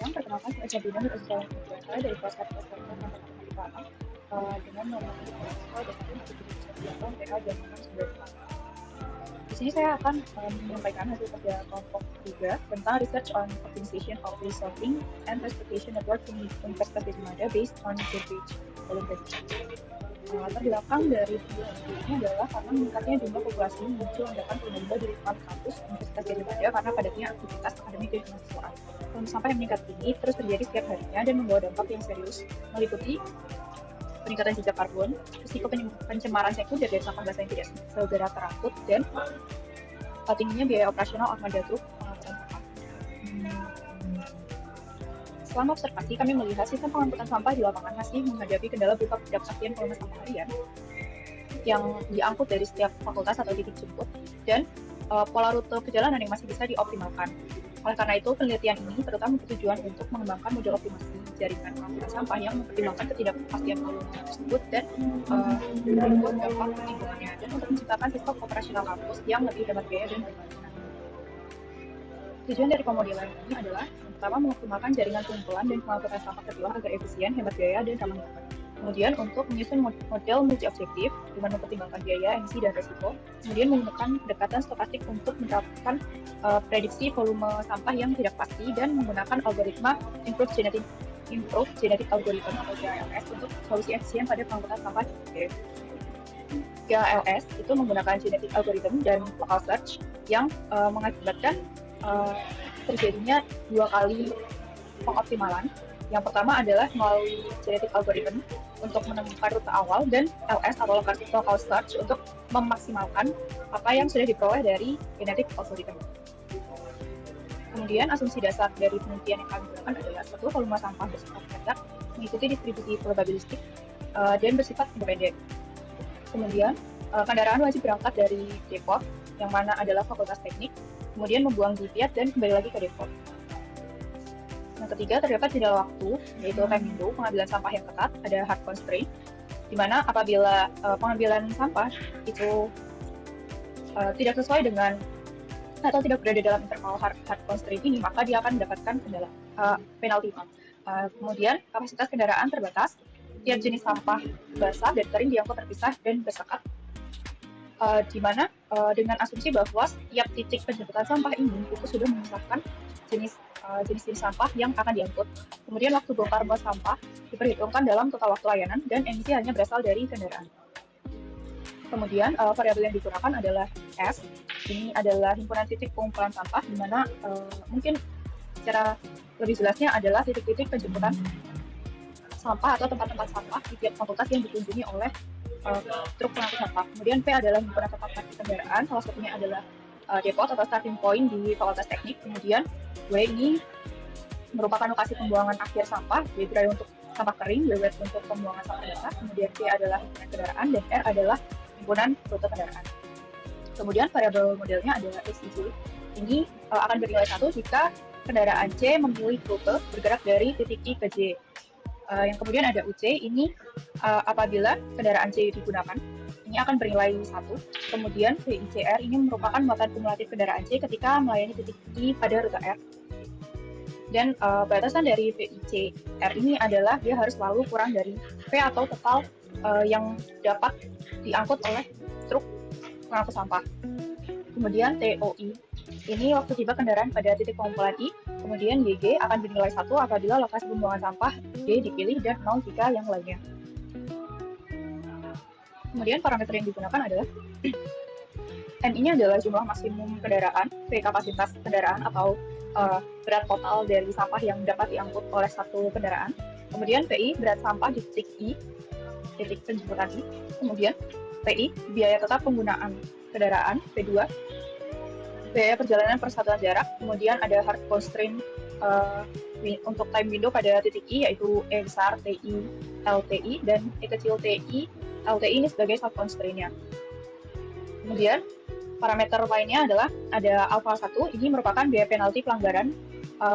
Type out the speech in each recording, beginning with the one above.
sekarang perkenalkan saya Sabrina dari Australia Negara dari kelas 1 Australia Matematika dengan nomor mahasiswa dan tahun PH dan 695. Di sini saya akan menyampaikan hasil kerja kelompok 3 tentang research on optimization of resolving and transportation network in Universitas Gadjah based on Cambridge volume prediction. Latar belakang dari video ini adalah karena meningkatnya jumlah populasi muncul lonjakan pengguna di lingkungan kampus Universitas Gadjah karena padatnya aktivitas akademik dan kemahasiswaan. Sampah yang meningkat ini terus terjadi setiap harinya dan membawa dampak yang serius, meliputi peningkatan jejak karbon, risiko pencemaran sekunder dari sampah basah yang tidak segera terangkut, dan tingginya biaya operasional armada truk pengangkutan sampah. Selama observasi, kami melihat sistem pengangkutan sampah di lapangan masih menghadapi kendala berupa ketidakpastian volume sampah harian yang diangkut dari setiap fakultas atau titik jemput, dan pola rute perjalanan yang masih bisa dioptimalkan. Oleh karena itu, penelitian ini terutama bertujuan untuk mengembangkan model optimasi jaringan pengangkutan sampah yang mempertimbangkan ketidakpastian volume tersebut dan membuat dampak lingkungannya, dan untuk menciptakan sistem operasional kampus yang lebih hemat biaya dan berkelanjutan. Tujuan dari pemodelan ini adalah pertama mengoptimalkan jaringan pengumpulan dan pengangkutan sampah terpilah agar efisien, hemat biaya, dan ramah lingkungan. Kemudian untuk menyusun model multi-objektif dengan mempertimbangkan biaya, emisi, dan resiko. Kemudian menggunakan pendekatan stokastik untuk menerapkan prediksi volume sampah yang tidak pasti dan menggunakan algoritma Improved Genetic Algorithm atau GALS untuk solusi efisien pada pengangkutan sampah. GALS itu menggunakan genetic algorithm dan local search yang mengakibatkan terjadinya dua kali pengoptimalan. Yang pertama adalah melalui genetic algorithm untuk menemukan rute awal, dan LS atau local search untuk memaksimalkan apa yang sudah diperoleh dari genetic algorithm. Kemudian asumsi dasar dari penelitian yang kami gunakan adalah satu, volume sampah bersifat rendah, mengikuti distribusi probabilistik dan bersifat independen. Kemudian kendaraan wajib berangkat dari depot, yang mana adalah fakultas teknik, kemudian membuang di Piat dan kembali lagi ke depot. Yang ketiga, terdapat jeda waktu, yaitu time window pengambilan sampah yang ketat, ada hard constraint, di mana apabila pengambilan sampah itu tidak sesuai dengan atau tidak berada dalam interval hard constraint ini, maka dia akan mendapatkan penalti. Kemudian kapasitas kendaraan terbatas, tiap jenis sampah basah dan kering diangkut terpisah dan bersekat, di mana dengan asumsi bahwa setiap titik penjemputan sampah ini itu sudah memisahkan jenis sampah yang akan diangkut. Kemudian waktu bongkar muat sampah diperhitungkan dalam total waktu layanan dan emisi hanya berasal dari kendaraan. Kemudian variabel yang digunakan adalah S. Ini adalah himpunan titik pengumpulan sampah, di mana mungkin secara lebih jelasnya adalah titik-titik penjemputan sampah atau tempat-tempat sampah di tiap fakultas yang dikunjungi oleh truk pengangkut sampah. Kemudian P adalah himpunan tempat parkir kendaraan, salah satunya adalah depot atau starting point di fakultas teknik. Kemudian W ini merupakan lokasi pembuangan akhir sampah, W dry untuk sampah kering, W wet untuk pembuangan sampah basah. Kemudian P adalah himpunan kendaraan dan R adalah himpunan rute kendaraan. Kemudian variabel modelnya adalah XIC. Ini akan bernilai 1 jika kendaraan C memilih rute bergerak dari titik I ke J. Yang kemudian ada UC, ini apabila kendaraan C digunakan, ini akan bernilai 1. Kemudian VICR ini merupakan muatan kumulatif kendaraan C ketika melayani titik I pada rute R. Dan batasan dari VICR ini adalah dia harus selalu kurang dari V atau total yang dapat diangkut oleh truk pengangkut sampah. Kemudian TOI, ini waktu tiba kendaraan pada titik pengumpulan I. Kemudian YG akan bernilai 1 apabila lokasi pembuangan sampah D dipilih dan 0 jika yang lainnya. Kemudian parameter yang digunakan adalah M ini adalah jumlah maksimum kendaraan, V kapasitas kendaraan atau berat total dari sampah yang dapat diangkut oleh satu kendaraan. Kemudian PI berat sampah di titik I, titik penjemputan I. Kemudian PI biaya tetap penggunaan kendaraan, P2 biaya perjalanan persatuan jarak. Kemudian ada hard constraint untuk time window pada titik I, yaitu E besar TI LTI dan E kecil TI LTI ini sebagai soft constraint-nya. Kemudian parameter lainnya adalah ada alpha 1, ini merupakan biaya penalti pelanggaran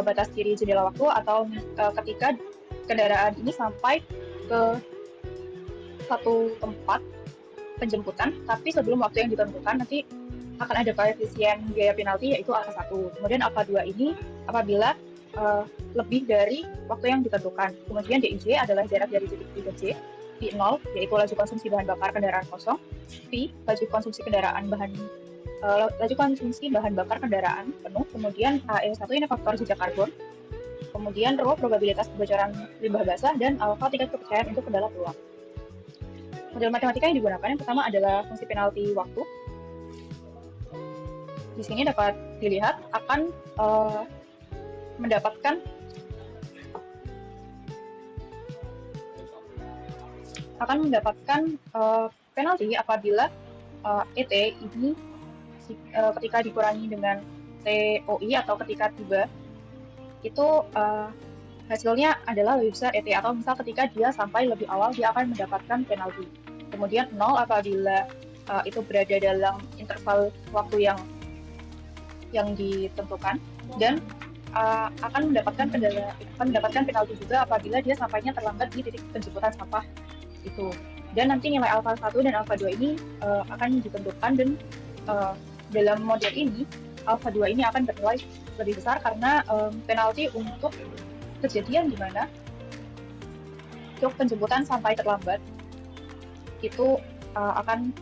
batas kiri jendela waktu atau ketika kendaraan ini sampai ke satu tempat penjemputan, tapi sebelum waktu yang ditentukan nanti akan ada koefisien biaya penalti yaitu alpha 1. Kemudian alpha 2 ini apabila lebih dari waktu yang ditentukan. Kemudian DIJ adalah jarak dari titik 3C, V0 yaitu laju konsumsi bahan bakar kendaraan kosong, V laju konsumsi bahan bakar kendaraan penuh, kemudian AE1 ini faktor jejak karbon, kemudian Rho probabilitas kebocoran limbah basah, dan alfa tingkat kepercayaan untuk kendala peluang. Model matematika yang digunakan yang pertama adalah fungsi penalti waktu. Di sini dapat dilihat akan mendapatkan penalti apabila ET ini ketika dikurangi dengan TOI atau ketika tiba itu hasilnya adalah lebih besar ET, atau misal ketika dia sampai lebih awal dia akan mendapatkan penalti. Kemudian 0 apabila itu berada dalam interval waktu yang ditentukan, dan akan mendapatkan penalti juga apabila dia sampainya terlambat di titik penjemputan sampah itu. Dan nanti nilai alfa 1 dan alfa 2 ini akan ditentukan, dan dalam model ini alfa 2 ini akan bernilai lebih besar karena penalti untuk kejadian di mana truk penjemputan sampai terlambat itu akan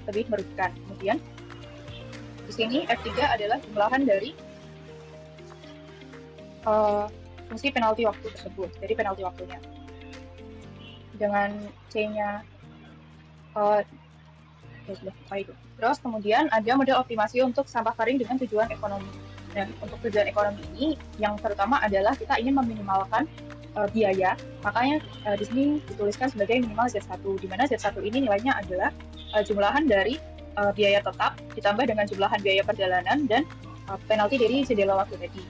lebih merugikan. Kemudian di sini F3 adalah jumlahan dari fungsi penalti waktu tersebut, jadi penalti waktunya dengan C-nya itu. Terus kemudian ada model optimasi untuk sampah kering dengan tujuan ekonomi. Dan untuk tujuan ekonomi ini yang terutama adalah kita ingin meminimalkan biaya, makanya di sini dituliskan sebagai minimal Z1, di mana Z1 ini nilainya adalah jumlahan dari biaya tetap ditambah dengan jumlahan biaya perjalanan dan penalti dari jendela waktu tadi.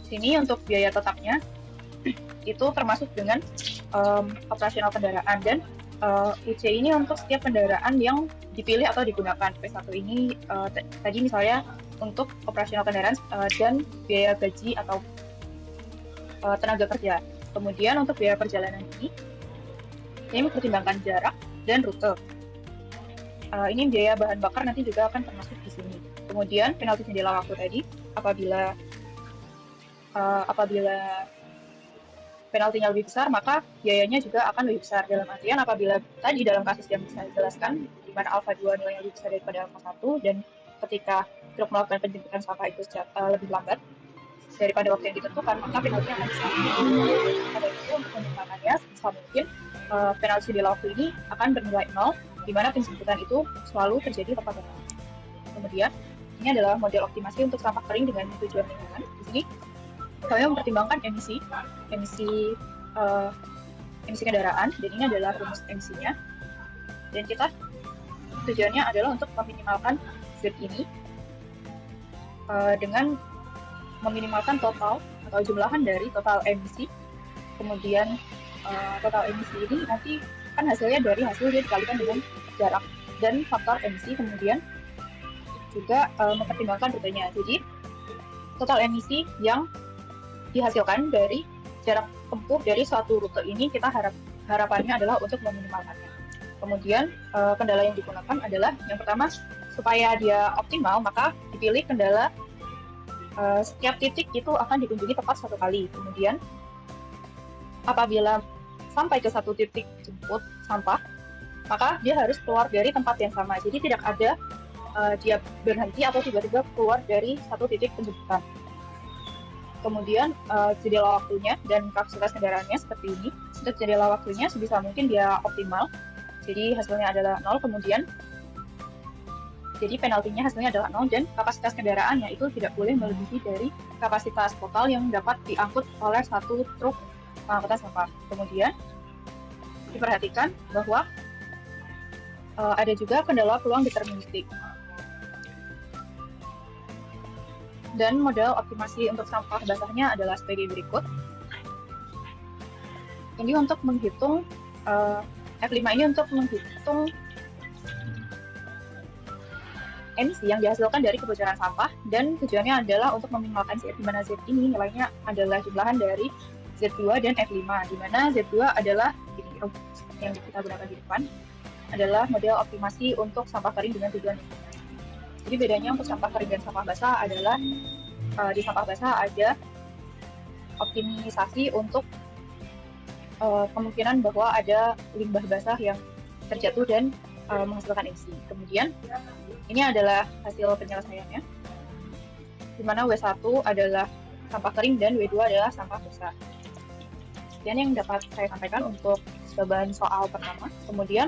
Sini untuk biaya tetapnya itu termasuk dengan operasional kendaraan, dan UC ini untuk setiap kendaraan yang dipilih atau digunakan. P1 ini tadi misalnya untuk operasional kendaraan dan biaya gaji atau tenaga kerja. Kemudian untuk biaya perjalanan ini mempertimbangkan jarak dan rute. Ini biaya bahan bakar nanti juga akan termasuk di sini. Kemudian penalti jendela waktu tadi apabila penaltinya lebih besar, maka biayanya juga akan lebih besar. Dalam artian apabila tadi dalam kasus yang bisa dijelaskan di mana alfa 2 nilainya lebih besar daripada alfa 1, dan ketika truk melakukan penjemputan sampah itu lebih lambat daripada waktu yang ditentukan, maka penaltinya akan besar. Pada itu untuk penjemputannya sebisa mungkin penalti jendela waktu ini akan bernilai 0, di mana penjemputan itu selalu terjadi tepat waktu. Kemudian ini adalah model optimasi untuk sampah kering dengan tujuan lingkungan. Di sini kami mempertimbangkan emisi kendaraan, dan ini adalah rumus emisinya. Dan kita tujuannya adalah untuk meminimalkan Z ini dengan meminimalkan total atau jumlahan dari total emisi. Kemudian total emisi ini nanti kan hasilnya dari hasil dia dikalikan dengan jarak dan faktor emisi, kemudian juga mempertimbangkan rutenya. Jadi total emisi yang dihasilkan dari jarak tempuh dari suatu rute ini kita harapannya adalah untuk meminimalkannya. Kemudian kendala yang digunakan adalah yang pertama, supaya dia optimal maka dipilih kendala setiap titik itu akan dikunjungi tepat satu kali. Kemudian apabila sampai ke satu titik jemput sampah, maka dia harus keluar dari tempat yang sama. Jadi tidak ada dia berhenti atau tiba-tiba keluar dari satu titik penjemputan. Kemudian jendela waktunya dan kapasitas kendaraannya seperti ini. Untuk jendela waktunya sebisa mungkin dia optimal, jadi hasilnya adalah 0. Kemudian jadi penaltinya hasilnya adalah 0, dan kapasitas kendaraannya itu tidak boleh melebihi dari kapasitas total yang dapat diangkut oleh satu truk pengangkutan sampah. Kemudian diperhatikan bahwa ada juga kendala peluang deterministik. Dan model optimasi untuk sampah basahnya adalah sebagai berikut. Ini untuk menghitung F5 ini untuk menghitung emisi yang dihasilkan dari kebocoran sampah, dan tujuannya adalah untuk meminimalkan Z, di mana Z ini nilainya adalah jumlahan dari Z2 dan F5, di mana Z2 adalah yang kita gunakan di depan adalah model optimasi untuk sampah kering dengan tujuan lingkungan. Jadi bedanya untuk sampah kering dan sampah basah adalah di sampah basah ada optimisasi untuk kemungkinan bahwa ada limbah basah yang terjatuh dan menghasilkan emisi. Kemudian ini adalah hasil penyelesaiannya, di mana W1 adalah sampah kering dan W2 adalah sampah basah. Sekian yang dapat saya sampaikan untuk jawaban soal pertama. Kemudian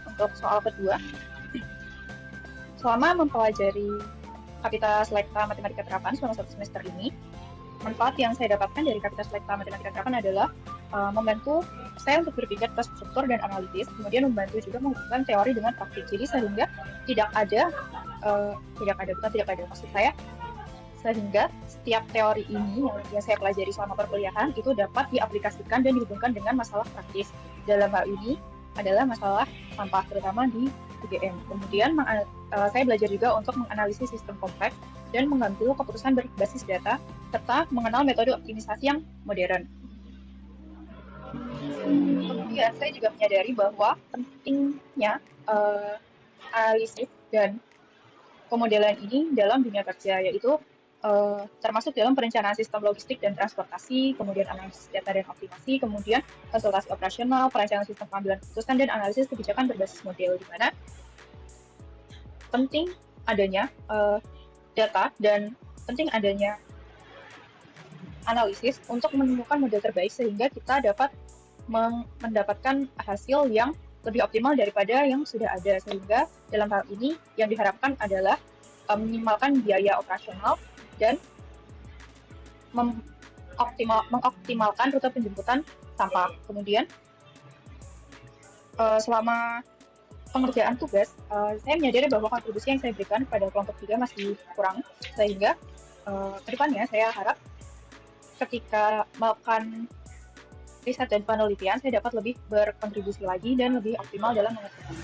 untuk soal kedua, selama mempelajari Kapita Selekta Matematika Terapan selama 1 semester ini, manfaat yang saya dapatkan dari Kapita Selekta Matematika Terapan adalah membantu saya untuk berpikir terstruktur dan analitis, kemudian membantu juga menghubungkan teori dengan praktik. Jadi sehingga maksud saya, sehingga setiap teori ini yang saya pelajari selama perkuliahan itu dapat diaplikasikan dan dihubungkan dengan masalah praktis. Dalam hal ini adalah masalah sampah, terutama di UGM. Kemudian saya belajar juga untuk menganalisis sistem kompleks dan mengambil keputusan berbasis data, serta mengenal metode optimisasi yang modern. Kemudian saya juga menyadari bahwa pentingnya analisis dan pemodelan ini dalam dunia kerja, yaitu termasuk dalam perencanaan sistem logistik dan transportasi, kemudian analisis data dan optimasi, kemudian konsultasi operasional, perencanaan sistem pengambilan keputusan, dan analisis kebijakan berbasis model, di mana penting adanya data dan penting adanya analisis untuk menemukan model terbaik sehingga kita dapat mendapatkan hasil yang lebih optimal daripada yang sudah ada, sehingga dalam hal ini yang diharapkan adalah meminimalkan biaya operasional dan mengoptimalkan rute penjemputan sampah. Kemudian selama pengerjaan tugas, saya menyadari bahwa kontribusi yang saya berikan pada kelompok 3 masih kurang, sehingga kedepannya saya harap ketika melakukan riset dan penelitian, saya dapat lebih berkontribusi lagi dan lebih optimal dalam mengerjakan.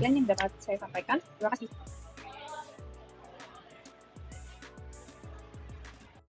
Yang dapat saya sampaikan. Terima kasih.